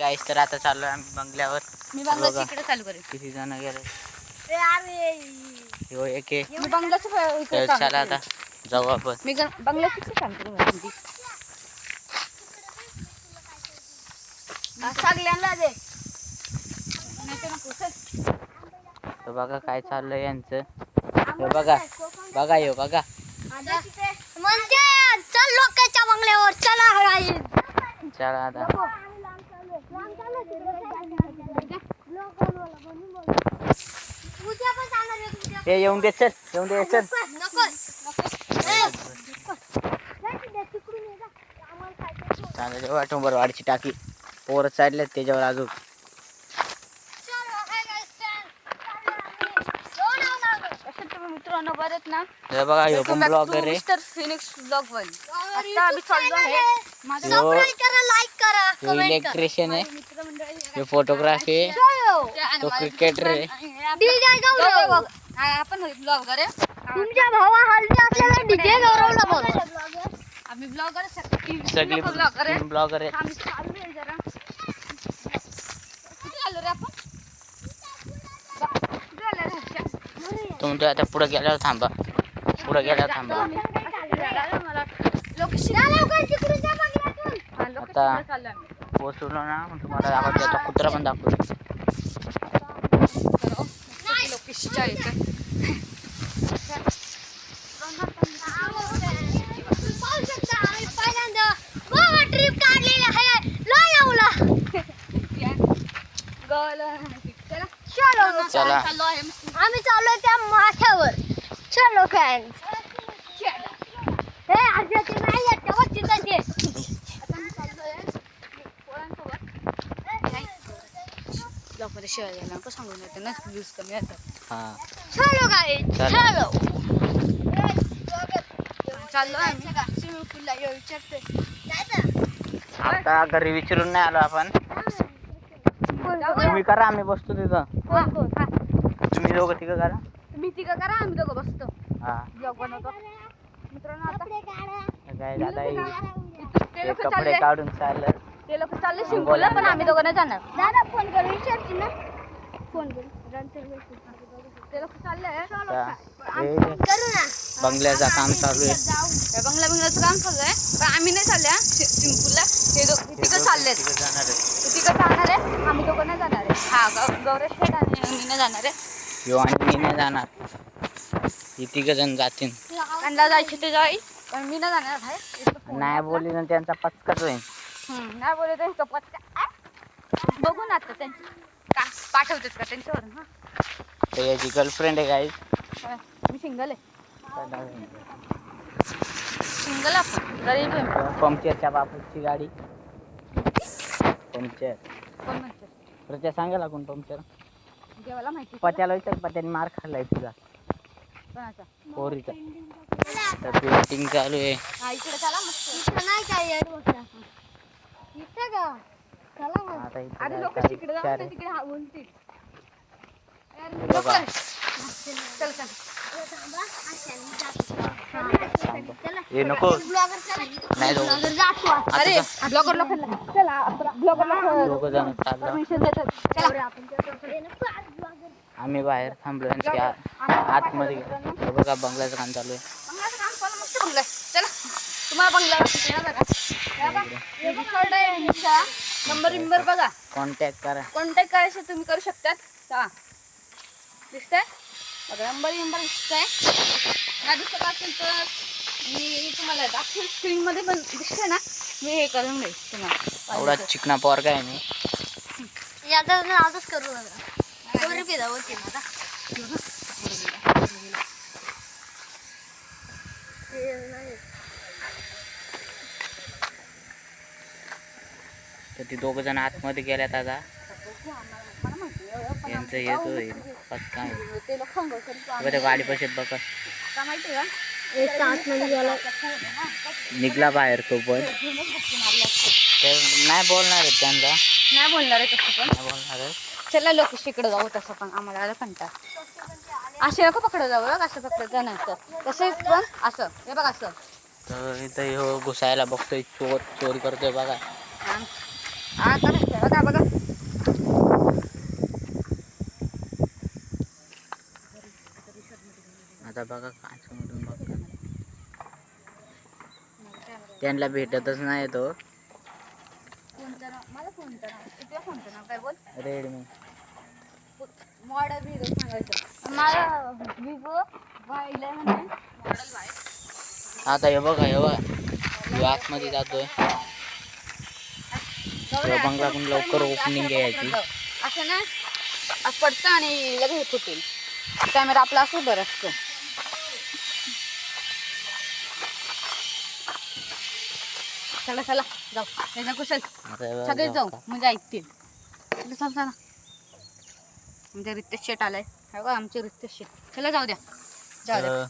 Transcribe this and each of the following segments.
गाईस तर आता चाललोय आम्ही बंगल्यावर. मी बंगल्याच्या इकडे चालू करेन. किती जण गेले? मी तर चला आता जाऊ आपण. मी बंगल्याची इकडे चालू करेन. सगळ्यांना दे. तर बघा काय चाललंय यांचं. बघा बघा यो बघा. म्हणजे चल लोकांच्या बंगल्यावर चला. चला आता. हे येऊन दे चल. येऊन दे चल. वाटून वाडची टाकी पोर चालले त्याच्यावर अजून. मित्रांनो बरेत ना. हे बघा ह्यो पण ब्लॉगर आहे. Mister Phoenix blog one. आता आम्ही चाललो आहे. सबस्क्राइब करा, लाईक करा, ह्यो इलेक्ट्रिशियन आहे. ह्यो फोटोग्राफी आहे. तो क्रिकेटर आहे. डीजे गौरव. आपण ब्लॉगर आहे. तुमच्या भावा हल्ली आपल्याला डीजे गौरवला बोलवा. आम्ही ब्लॉगर सगळी ब्लॉगर आहे. ब्लॉगर आहे. आम्ही चाललो आहे जरा. कुठे चाललो रे आपण? कुठे आलो रे? तुमचं आता पुढे गेल्यावर थांबा. पुढे गेल्यावर थांबा. आता पोहोचलो ना मग तुम्हाला आपण त्याचा कुत्रा पण दाखवतो. ट्रिप काढलेली आहे लोणावळा. चला आम्ही चाललोय त्या माथ्यावर. चलो फ्रेंड्स. हे आजची नाही येत तेव्हा चिताचे. लवकर शिवाय नको सांगून येते ना व्ह्यूज कमी येतात. हा चलो गाईज चलो. चाललो आम्ही स्विमिंग पूलला येऊ विचारते. आता घरी विचारून नाही आलो आपण. तुम्ही करा आम्ही बसतो तिथं. तुम्ही दोघं तिघं करा. मी तिघं करा आम्ही दोघं बसतो. हा ब्लॉग बनवतो. मित्रांनो आता काय दादा ते लोक कपडे चालले. काढून चाललं. ते लोक चालले शिंपूला पण आम्ही दोघं नाही जाणार. दादा फोन करून विचारते ना. फोन करून ते लोक चालले. करू ना. बंगल्याचं काम चालू आहे. बंगल्याचं काम चालू आहे पण आम्ही नाही चालले शिंपूला. ते तिकडे चालले. तिघं जाणार आहे. तिकडे जाणार आहे आम्ही दोघं नाही जाणार आहे. हा गौरेश शेठ आणि मी नाही जाणार आहे. यो आणि मी नाही जाणार. ही तिघं जण जातील. त्यांना जायचे ते जाई पण मी नाही जाणार आहे. नाही बोलली ना त्यांचा पचकाच होईल. नाही बोलले तर पटका बघू ना आता त्यांची का पाठवतेच का त्यांच्यावरून. हा तर याची गर्लफ्रेंड आहे गाईज. मी सिंगल आहे. सिंगल आपण गरीब आहे. पंक्चरच्या बापूची गाडी. पंक्चर कोण म्हणते प्रत्या सांगायला कोण पंक्चर. देवाला माहिती. पत्याला विचार पत्याने मार खाल्लाय तुझा कोणाचा पोरीचा. तर पेंटिंग चालू आहे. हा इकडे चला मस्त. इथं नाही काय यार बघा. इथं का चला मग. आता इथे आणि लोक जायचं तिकडे विचार जाऊन आहे. तिकडे हा बोलतील. बघा. चल चल हे नको ब्लॉगर चला. नाही जाऊ. ब्लॉगर जातो आता. अरे ब्लॉगर लोकांना चला ब्लॉगर दोघं जण चाललं. परमिशन देतात. चला आम्ही बाहेर थांबलो आणि आतमध्ये गेलो. हे बघा बंगल्याचं काम चालू आहे. बंगल्याचं काम पण मस्त बंगला आहे. चला तुम्हाला बंगला बघा. नंबर बघा. कॉन्टॅक्ट करा. कॉन्टॅक्ट करायचं तुम्ही करू शकतात. चला दिसतंय बघा नंबर दिसतंय. नाही दिसत असेल तर मी तुम्हाला दाखवेल स्क्रीनमध्ये पण दिसतंय ना. मी हे करून देईल तुम्हाला. एवढा चिकना पोरगा आहे मी. याचा नादच करू नका. बरं पिदा होती ना आता. तर ते दोघं जण आतमध्ये गेल्यात आता. यांचं येतो पचका ते लोक बघा गाडी पशीत बघा का माहिती का एक तास मध्ये गेला. निघला बाहेर तो पण. ते नाही बोलणार आहे त्यांना. नाही बोलणार आहे तसं पण. नाही बोलणार आहे. चला लोक तिकडे जाऊ तसं पण आम्हाला आलं कंटाळा. असे नको पकडत जाऊ बघ. असं पकडत जा नाही तर तसेच पण असं हे बघ असं. तर इथं हो घुसायला बघतोय. चोरी करतोय बघा. हा करायचं बघा बघा बघा काचमधून बघा. त्यांना भेटतच नाही तो फोनचं नाव मला फोनचं नाव तुझ्या फोनचं नाव काय बोल रेडमी. मॉडेल व्हिडिओ सांगायचं मला विवो वाय11 मॉडेल वाय. आता हे बघा आतमध्ये जातोय. बंगला पण लवकर ओपनिंग घ्यायची. असं ना पडतं आणि लगेच फुटेल. कॅमेरा आपला असं बरं असतो. चला चला जाऊ त्याच्या कुशल सगळे जाऊ म्हणजे ऐकतील. चला चला आमच्या रितेश शेट आलाय. हे बघा आमचे रितेश शेट. चला जाऊ द्या जाऊ द्या.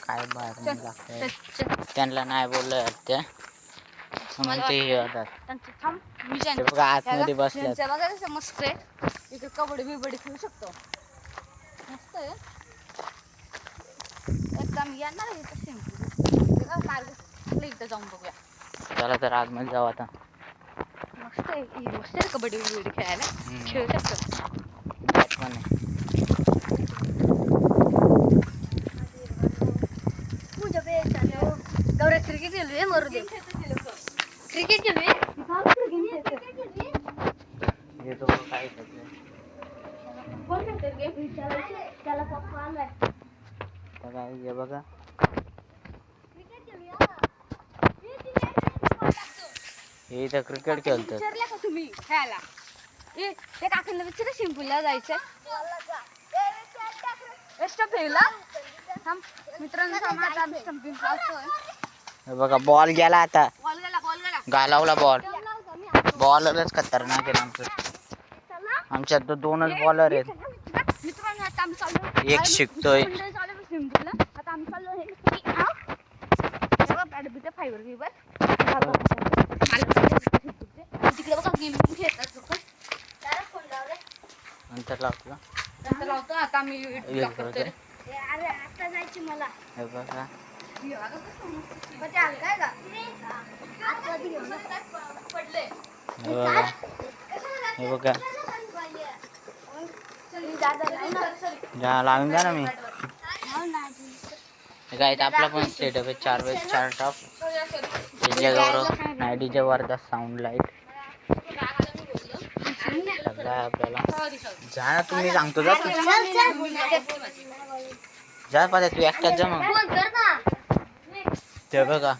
काय बाहेर चल, लागतंय चल. त्यांना नाही बोललं ते म्हणून ते हे होतात. त्यांचं थांब मी जाईन. ते बघा आतमध्ये बसल्यात. त्यांचं बघा कसं मस्त आहे. इथे कबड्डी बिबडी खेळू शकतो. मस्त आहे एकदम. येणार आहे इथं सिम्पल इथं जाऊन बघूया. चला तर आतमध्ये जाऊ आता. मस्त आहे मस्त आहे कबड्डी बिबडी खेळायला. खेळू शकतो. पण गौरव क्रिकेट खेळूया मरू दे. क्रिकेट खेळूया. हे तो काय करतोय. त्याला पप्पा आलाय. बघा हे बघा हे इथं क्रिकेट खेळतात. विचारलं का तुम्ही खेळायला ते काकांना विचार शिंपूला जायचंय. स्टंप फेकला थांब मित्रांनो थांब आता आम्ही स्टंपिंग खातोय. हे बघा बॉल गेला आता. बॉल गेला घालावला बॉलरच खतरनाक आहे आमचं. आमच्यात तर 2च बॉलर आहेत. मित्रांनो आता आम्ही चाललो एक शिकतोय. शिंपूला आता आम्ही चाललो हे बॅट बिट फायबर बिबर तिकडे बघा गेम खेळतात लोक. नंतर लावतो. नंतर लावतो. आता आम्ही ब्लॉक करतोय. अरे आता जायची मला. हे बघा काय का पडले हे बघा लावून द्या ना मी. काय आपला पण सेटअप आहे 4x4 टॉप. डीजे वरचा साऊंड लाईट आपल्याला. जा ना तुम्ही सांगतो जा जा पाहिजे तू एकटाच जा मग. ते बघा